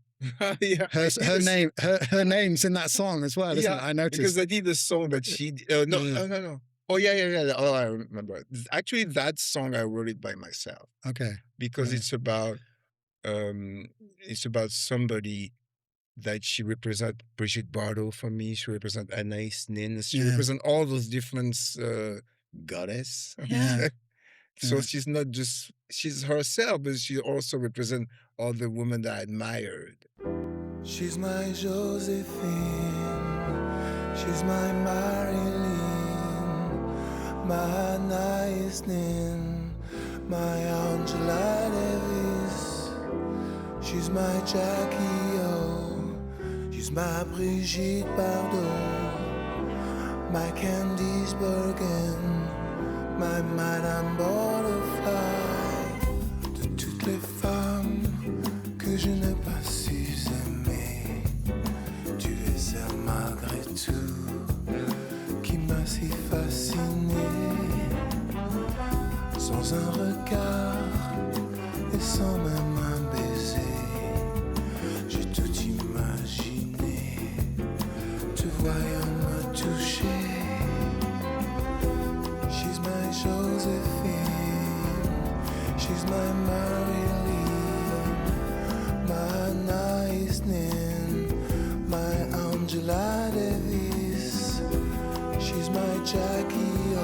Yeah. Her name's in that song as well, isn't it? I noticed. Because I did a song that she no. Oh yeah. Oh, I remember. Actually, that song I wrote it by myself Okay. because Yeah. it's about somebody that she represent Brigitte Bardot for me. She represent Anais Nin. She Yeah. represent all those different goddess. Yeah. So Yeah. she's not just she's herself, but she also represent all the women that I admired. She's my Josephine, she's my Marilyn, my Anais Nin, my Angela Davis. She's my Jackie O, she's my Brigitte Bardot, my Candice Bergen, my Madame Butterfly. De toutes les femmes que je n'ai pas su aimer, tu es celle malgré tout qui m'a si fasciné. Sans un regard et sans même un baiser, j'ai tout imaginé, te voyant me toucher. She's my Josephine, she's my Marilyn, my Anais Nin, my Angela Davis. She's my Jackie O,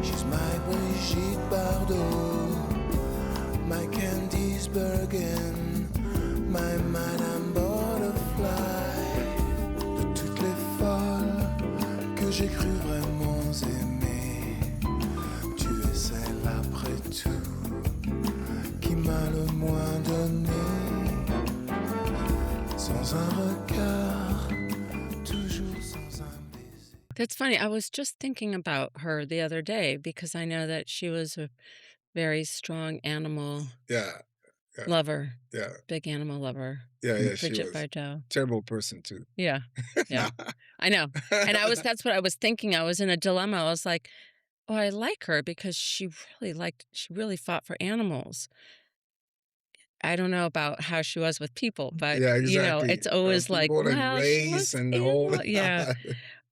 she's my Brigitte Bardot, my Candice Bergen, my Madame Butterfly. De toutes les folles que j'ai cru vraiment aimer, tu es celle après tout qui m'a le moins donné. Sans un regard, toujours sans un baiser. That's funny. I was just thinking about her the other day because I know that she was a very strong animal Yeah. lover, Yeah. big animal lover. Yeah. She Brigitte was Bardot. terrible person too. Yeah. Yeah. I know. And that's what I was thinking. I was in a dilemma. I was like, oh, I like her because she really fought for animals. I don't know about how she was with people, but Yeah, exactly. it's always like, People and well, she race was and the whole. yeah.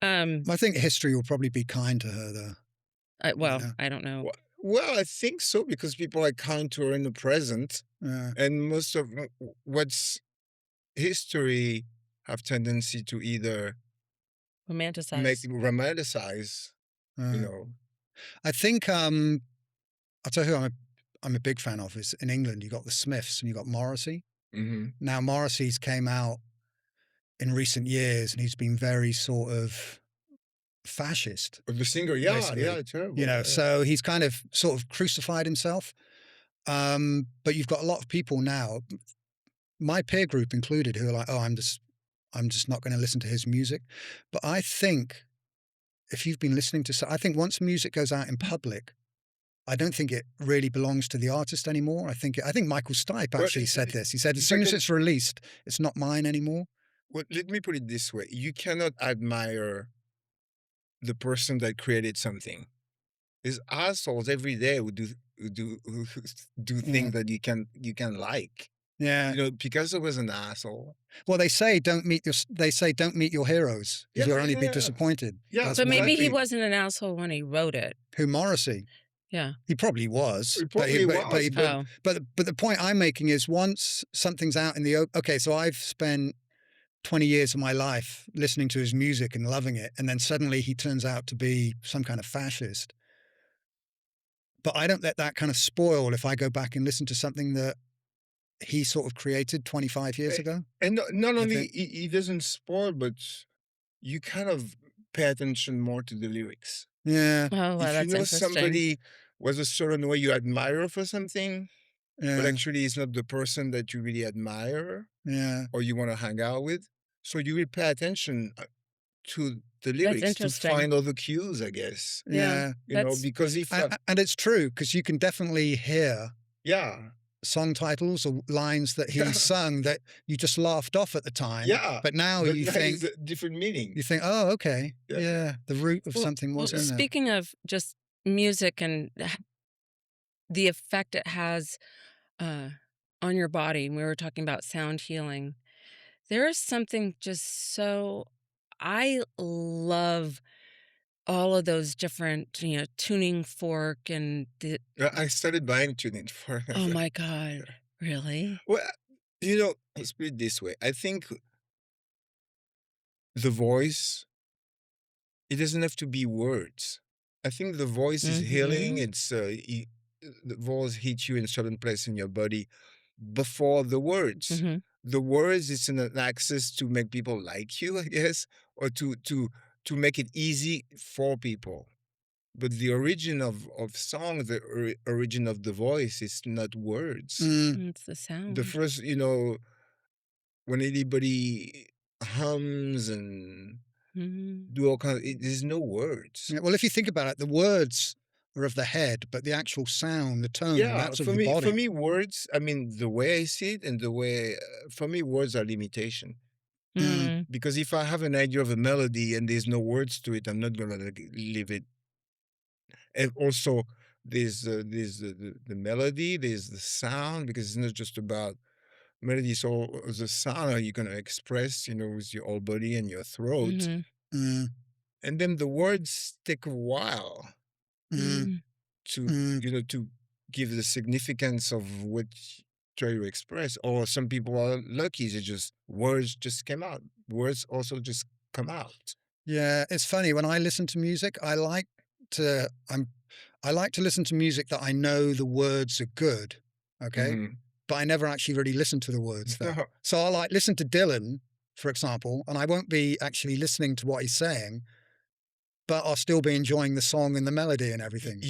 I think history will probably be kind to her, though. Well, Yeah. I don't know. Well, I think so because people are kind to her in the present, Yeah. and most of what's history have tendency to either Romanticize. make romanticize, you know. I think I'll tell you who I'm a big fan of is in England. You got the Smiths and you got Morrissey. Mm-hmm. Now Morrissey's came out in recent years and he's been very sort of fascist. The singer, Basically, terrible. You know, yeah. so he's kind of sort of crucified himself. But you've got a lot of people now, my peer group included, who are like, oh, I'm just not going to listen to his music. But I think if you've been listening to, I think once music goes out in public, I don't think it really belongs to the artist anymore. I think Michael Stipe actually said this. He said, as soon as it's released, it's not mine anymore. Well, let me put it this way: you cannot admire the person that created something. There's assholes every day who do things that you can like. Yeah. You know, Picasso was an asshole. Well, they say don't meet your heroes because you'll only be disappointed. Yeah, That's But maybe he exactly. wasn't an asshole when he wrote it. Who, Morrissey? Yeah. He probably was. He probably was, But the point I'm making is once something's out in the open, okay, so I've spent 20 years of my life listening to his music and loving it, and then suddenly he turns out to be some kind of fascist. But I don't let that kind of spoil if I go back and listen to something that he sort of created 25 years ago. And not only he doesn't spoil, but you kind of pay attention more to the lyrics. Yeah. Oh, wow, If that's you know interesting. somebody was a certain way you admire for something, Yeah. but actually it's not the person that you really admire Yeah. or you want to hang out with, so you will pay attention to the lyrics to interesting. find other cues, I guess. Yeah. Because if And it's true, because you can definitely hear yeah, song titles or lines that he sung that you just laughed off at the time. yeah, But now but you that think, is a different meaning. oh, okay. Yeah. Yeah. The root of Well, something was in there. speaking of just music and the effect it has on your body, we were talking about sound healing. There is something just so, I love all of those different, tuning fork and I started buying tuning for. oh my God, really? Well, let's put it this way. I think the voice, it doesn't have to be words. I think the voice is healing. Mhm. It's the voice hits you in a certain place in your body before the words. Mhm. The words is an access to make people like you, I guess, or to make it easy for people. But the origin of song, the origin of the voice is not words. It's the sound. The first, when anybody hums and Mhm. do all kinds, there's no words. Yeah, well, if you think about it, the words are of the head, but the actual sound, the tone, Yeah, that's of for the me, body. words. I mean, the way I see it and the way, for me, words are limitation. Mm. Because if I have an idea of a melody and there's no words to it, I'm not gonna leave it. And also, there's the melody, there's the sound, because it's not just about melody. So the sound are you gonna express, with your whole body and your throat, Mhm. Mm, and then the words take a while Mm. to to give the significance of what you try to express. Or some people are lucky; they just words just came out. Words also just come out. yeah, it's funny when I listen to music. I like to listen to music that I know the words are good. Okay, Mhm. but I never actually really listen to the words though. No. So I like listen to Dylan, for example, and I won't be actually listening to what he's saying, but I'll still be enjoying the song and the melody and everything.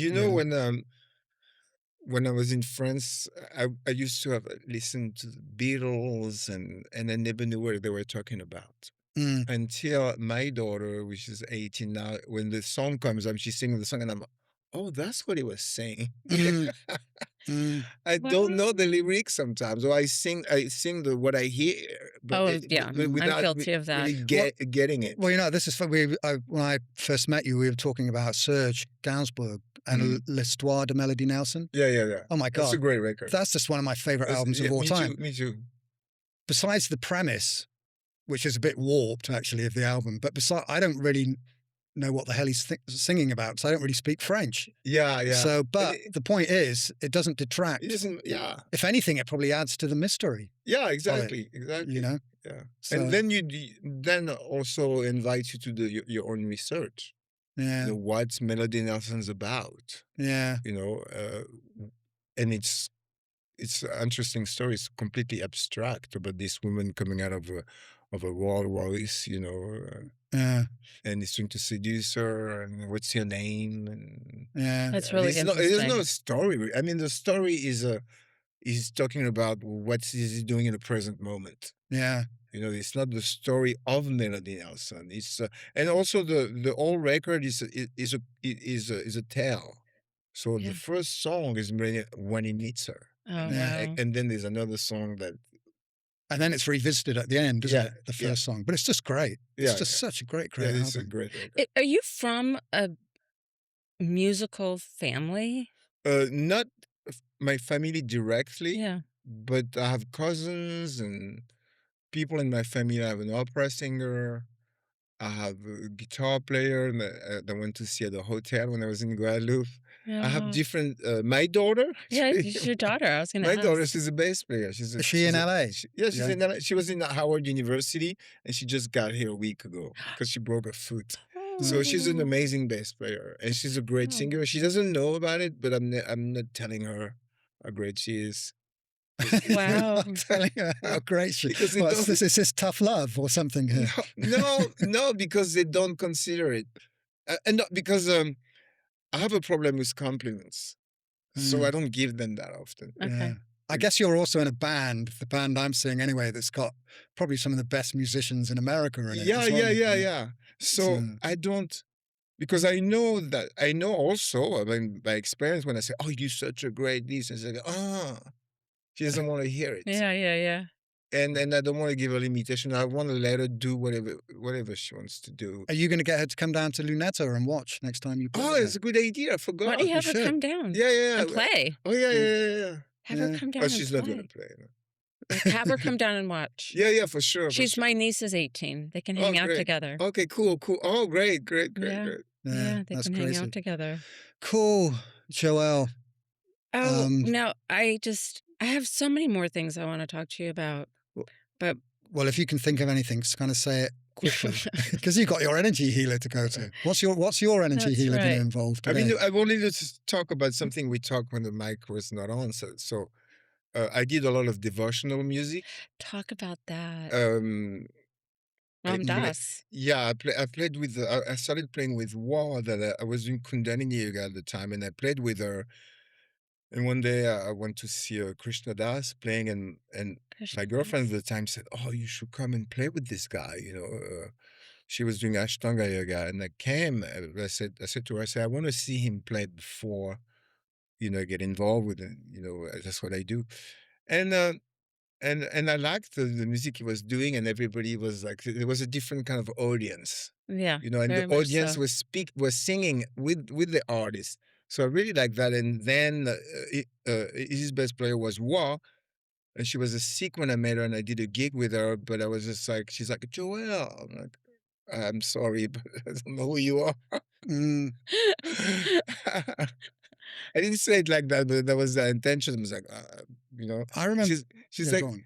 When I was in France, I used to have listened to the Beatles, and I never knew what they were talking about. Mm. Until my daughter, which is 18 now, when the song comes up, she's singing the song, and I'm, oh, that's what he was saying. Mm. Mm. I don't know the lyrics sometimes, or I sing what I hear, but Oh, yeah, I'm without guilty of that. really getting it. Well, this is fun. When I first met you, we were talking about Serge Gainsbourg and L'Histoire de Melody Nelson. Yeah. Oh my That's a God, great record. that's just one of my favorite albums of all me time. Too, me too. Besides the premise, which is a bit warped actually of the album, but I don't really know what the hell he's singing about because I don't really speak French. Yeah. So, but the point is, it doesn't detract. It isn't. Yeah. If anything, it probably adds to the mystery. Yeah. Exactly. Exactly. Yeah. So, and then then also invite you to your own research. Yeah. What Melody Nelson's about. Yeah. And it's an interesting story. It's completely abstract about this woman coming out of a Rolls Royce, Yeah. and he's trying to seduce her, and what's your name? And Yeah. That's really there's interesting. no story. I mean, the story is he's talking about what is he doing in the present moment. Yeah. It's not the story of Melody Nelson. It's and also the whole record is a tale. So Yeah. the first song is when he meets her. Oh, Yeah. wow. And then there's another song that. And then it's revisited at the end, isn't it? The yeah. first song. But it's just great. Yeah, It's just such a great Yeah, album. it's a great record. Are you from a musical family? Not my family directly, Yeah. but I have cousins and people in my family. I have an opera singer. I have a guitar player that I went to see at the hotel when I was in Guadeloupe. I have Yeah. different. My daughter. Yeah, it's your daughter. I was going to My ask. daughter, she's a bass player. Is she in LA? She's in LA. She was in Howard University, and she just got here a week ago because she broke her foot. So she's an amazing bass player, and she's a great singer. She doesn't know about it, but I'm not telling her how great she is. Wow. I'm telling her how great she Because it is. doesn't- Is this tough love or something here? No, because they don't consider it, and not because I have a problem with compliments, so I don't give them that often. Okay. Yeah. I guess you're also in a band, the band I'm seeing anyway, that's got probably some of the best musicians in America in it. Yeah, as well. yeah. So I don't, because I know also, I mean, by experience, when I say, "Oh, you're such a great this," and say, she doesn't want to hear it. Yeah. And I don't want to give her limitation. I want to let her do whatever she wants to do. Are you going to get her to come down to Luneta and watch next time you play? Oh, it's a good idea. I forgot. Why don't you have her should. come down Yeah. and play? Oh, yeah. Have her come down But she's and not play. going to play. No. Have her come down and watch. Yeah, for sure. She's my niece is 18. They can hang out great. together. Okay, cool. Oh, great. Yeah, they that's can crazy. hang out together. Cool, Joel. Oh, no, I have so many more things I want to talk to you about. But Well, if you can think of anything, just kind of say it quickly, because you've got your energy healer to go to. What's your energy That's healer going right. to involve I today? mean, I wanted to talk about something we talked when the mic was not on. So I did a lot of devotional music. talk about that. Um, Ram I- Dass. Yeah, I played with. I started playing with War. That I was doing Kundalini yoga at the time, and I played with her. And one day I went to see Krishna Das playing, and my girlfriend at the time said, "Oh, you should come and play with this guy." She was doing Ashtanga yoga, and I came. I said to her, I want to see him play before, get involved with it. That's what I do, and I liked the music he was doing, and everybody was like, there was a different kind of audience, Yeah. and very the much audience so. was singing with the artist. So I really like that. And then his best player was War, and she was sick when I met her, and I did a gig with her. But I was just like, she's like, "Joel," I'm like, "I'm sorry, but I don't know who you are." Mm, I didn't say it like that, but that was the intention. I was like, I remember. she's Yeah, like, go on.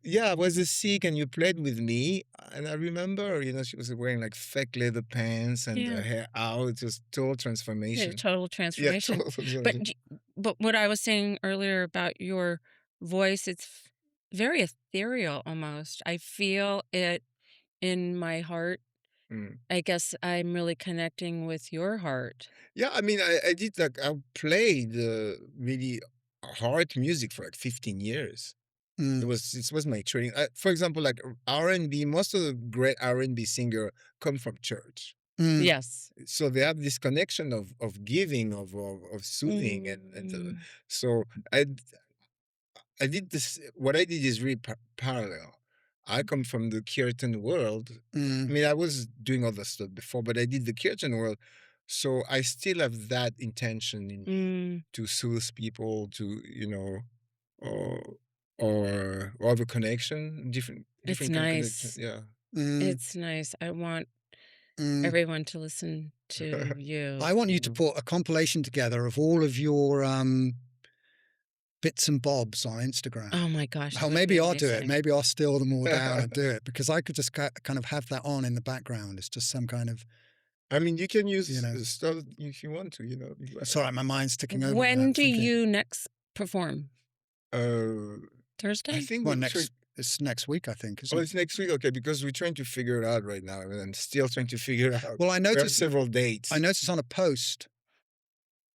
"Yeah, I was sick, and you played with me." And I remember, she was wearing like fake leather pants and Yeah. her hair out. It was total Yeah, transformation. total transformation. total transformation. But what I was saying earlier about your voice, it's very ethereal almost. I feel it in my heart. Mm. I guess I'm really connecting with your heart. Yeah, I mean, I did I played really hard music for like 15 years. Mm, It was my training. For example, like R&B, most of the great R&B singer come from church. mm, Yes. So they have this connection of giving, of soothing, and so I did this. What I did is really parallel. I come from the Kirtan world. I mm. mean, I was doing other stuff before, but I did the Kirtan world, so I still have that intention in to soothe people, to or have a connection, different It's kind of connection. nice. Yeah. Mm, It's nice. I want mm. everyone to listen to you. I want you to put a compilation together of all of your bits and bobs on Instagram. Oh my gosh. that Hell, would maybe be I'll do it. amazing. Maybe I'll steal them all down and do it, because I could just kind of have that on in the background. It's just some kind of. I mean, you can use You know. stuff if you want to. It's all right. My mind's ticking over. When now, do thinking, you next perform? I Thursday? think Well, we're it's next week, I think, isn't Oh, it? it's next week. Okay, because we're trying to figure it out right now, and I'm still trying to figure it out. Well, I We have noticed. several dates. I noticed on a post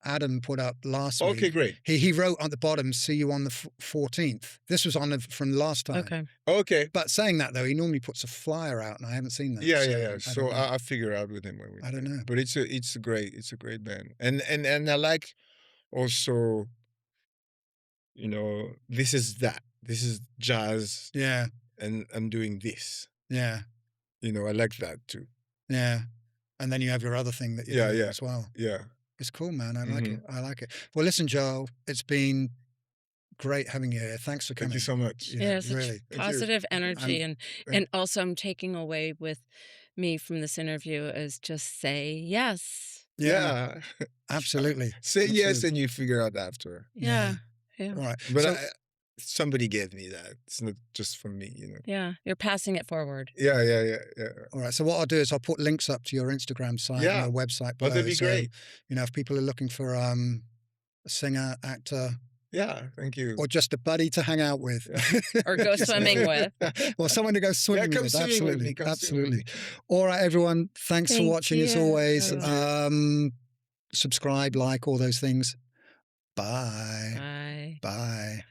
Adam put up last Okay, week. great. He wrote on the bottom, "See you on the 14th." This was from last time. Okay. Okay. But saying that though, he normally puts a flyer out, and I haven't seen that. Yeah. I So don't know. I'll figure out with him when we. I don't know. But it's a great band, and I like also, this is jazz, Yeah, and I'm doing this. yeah, I like that too. yeah. And then you have your other thing that you're doing Yeah. as well. Yeah. It's cool, man. I like Mhm. it. I like it. Well, listen, Joel, it's been great having you here. Thanks for Thank coming. you so much. Yeah, Yeah, such really. Thank you. positive energy. And- And also I'm taking away with me from this interview is just say yes. Yeah, Yeah. absolutely. Say yes, Absolutely. and you figure out after. Yeah. Yeah. All right. But So- somebody gave me that. It's not just from me. Yeah. You're passing it forward. Yeah. all right. So what I'll do is I'll put links up to your Instagram site Yeah. and your website Oh, below. that'd be So, great. if people are looking for a singer, actor, Yeah, thank you. or just a buddy to hang out with, Or go swimming with. or someone to go swimming come with. swimming with Absolutely, me, come swimming with absolutely. All right, everyone. Thanks for Thank watching as you. always. Subscribe, like, all those things. Bye. Bye. Bye.